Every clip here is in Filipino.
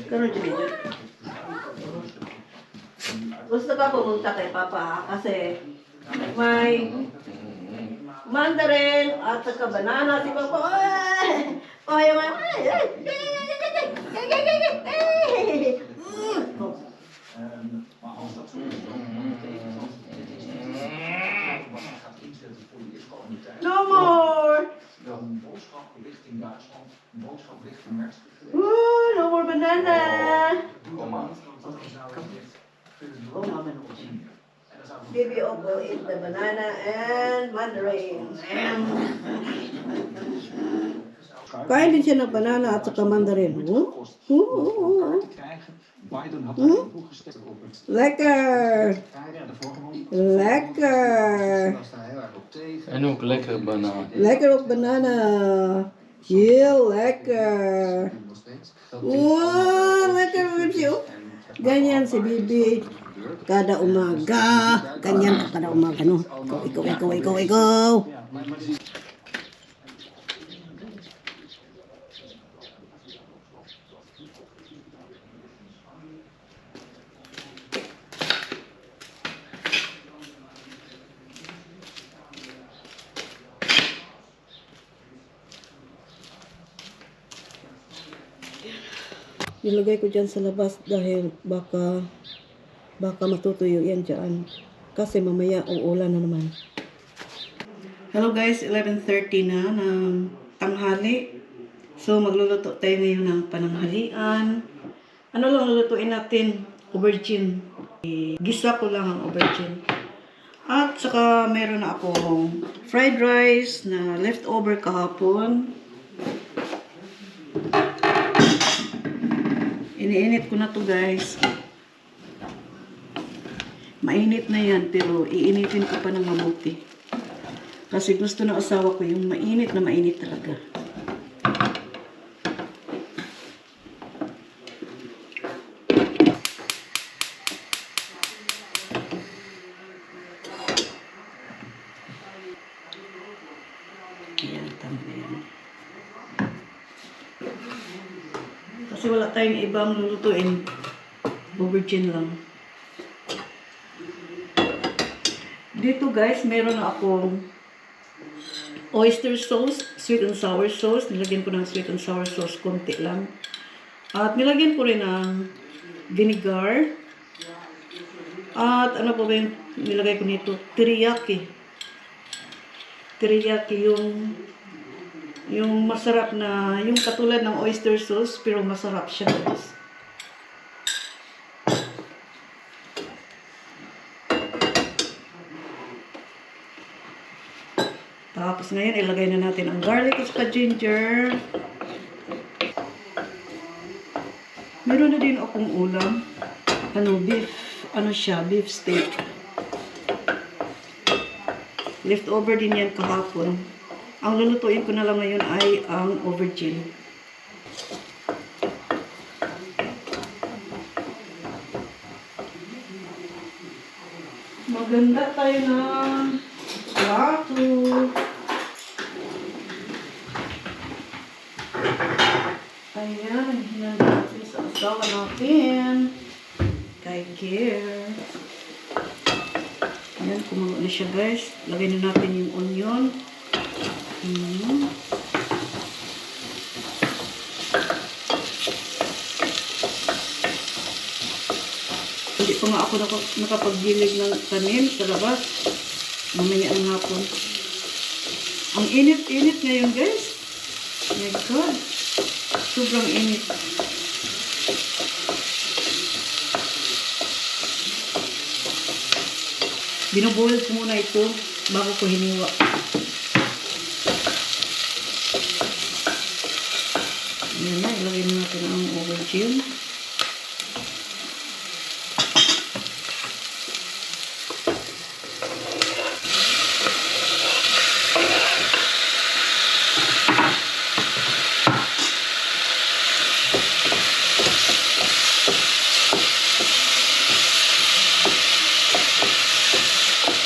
Karoon dyan. Gusto ka pumunta kay Papa kasi may mandarin at saka banana si Papa. Oh, yung Maar als dat zo is, dan betekent dat wat je gaat inzetten voor die eerstkomende tijd. No more! Wel een boodschap richting Duitsland, een boodschap richting Mexico. No more banana! Kom maar. Baby Oko eat the banana and mandarin. Kain din siya ng banana at saka mandarin. Biden had daar toegestemd op het. Lekker! De vorige man. Lekker! Was daar heel erg op tegen. En ook lekkere banaan. Lekker op banana. Heel lekker. Nog steeds. Wow, lekker Bibi. Ganyan si Bibi. Kada umaga. Ganyan ka kada umaga, no? Ikaw. Nilagay ko dyan sa labas dahil baka matutuyo yan dyan. Kasi mamaya uulan na naman. Hello guys, 11:30 na ng tanghali. So magluluto tayo ngayon ng pananghalian. Ano lang lulutuin natin? Aubergine. Gisa ko lang ang aubergine. At saka meron na akong fried rice na leftover kahapon. Iniinit ko na to guys. Mainit na yan pero iinitin ko pa ng mabuti. Kasi gusto ng asawa ko yung mainit na mainit talaga. Ayan, tama na yan. Kasi wala tayong ibang lulutuin. Aubergine lang. Dito guys, meron na akong oyster sauce, sweet and sour sauce. Nilagyan ko ng sweet and sour sauce, konti lang. At nilagyan ko rin ng vinegar. At ano pa ba yung nilagay ko nito? Teriyaki. Teriyaki yung masarap na, yung katulad ng oyster sauce, pero masarap siya guys. Tapos ngayon, ilagay na natin ang garlic at saka ginger. Meron na din akong ulam. Beef steak. Leftover din yan kahapon. Ang lulutuin ko na lang ngayon ay ang aubergine. Maganda tayo ng plato. Ayan, hinanda natin sa asawa natin. Kay Gear. Ayan, kumulo na siya guys. Lagay na natin yung onion. Hindi pa nga ako nakapagdilig ng tanim sa labas. Mamaya ang hapon. Ang init-init ngayon guys. Oh my God. Sobrang init. Binubuhol ko muna ito bago ko hiniwa. Ayan na, ilagay na natin ang aubergine.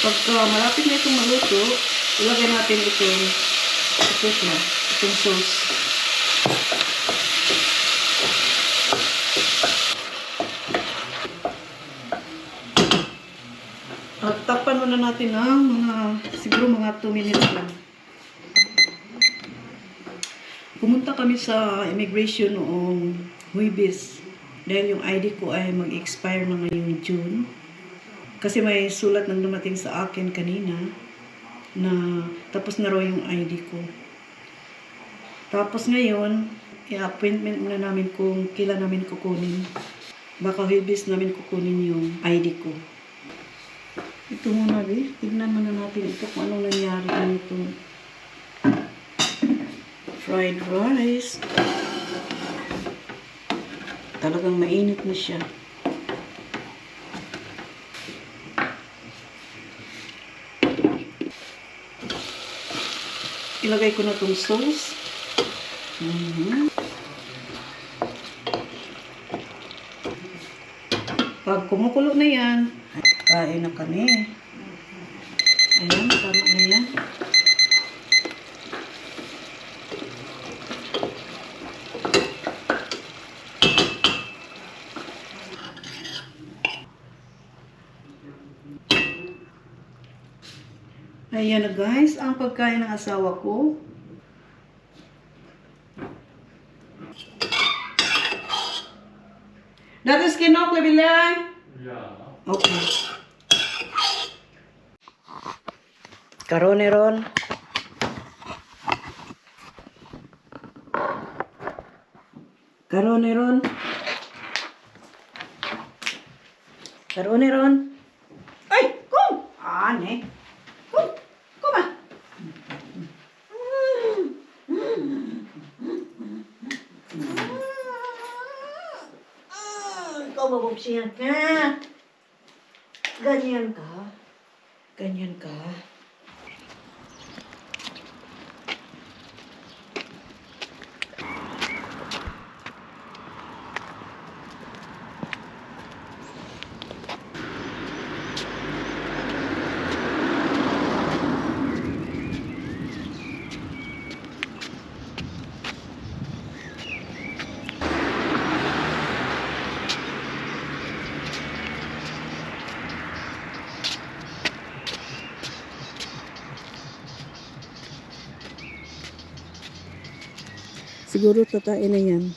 Pagka malapit na itong maluto, ilagay natin itong sauce. Takpan muna natin ng siguro mga 2 minutes lang. Pumunta kami sa immigration noong Huwebes dahil yung ID ko ay mag-expire na ngayong June. Kasi may sulat nang dumating sa akin kanina na tapos na raw yung ID ko. Tapos ngayon, i-appointment muna namin kung kailan namin kukunin. Baka Huwebes namin kukunin yung ID ko. Ito muna, tignan muna natin ito kung anong nangyari nito. Fried rice. Talagang mainit na siya. Ilagay ko na itong sauce. Pag kumukulo na yan, kain na kami. Ayan, tama na yan. Ayan na guys, ang pagkain ng asawa ko. Datos kinok, labilay? Yeah. Okay. Karone ron. Karone ron. Karone ron. Ay, kum! Ane. Kum! Kuma! Ikaw mabubsiyan ka. Ganyan ka. Ganyan ka. Siguro tatain na yan.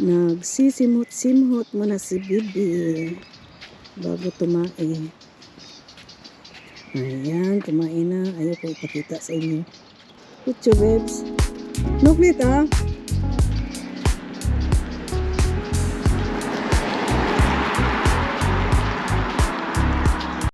Nagsisimot-simot muna si Bibi bago tumain. Ayan, kumain na. Ayaw ko ipakita sa inyo. Kucho, babes. Nuklit, ah.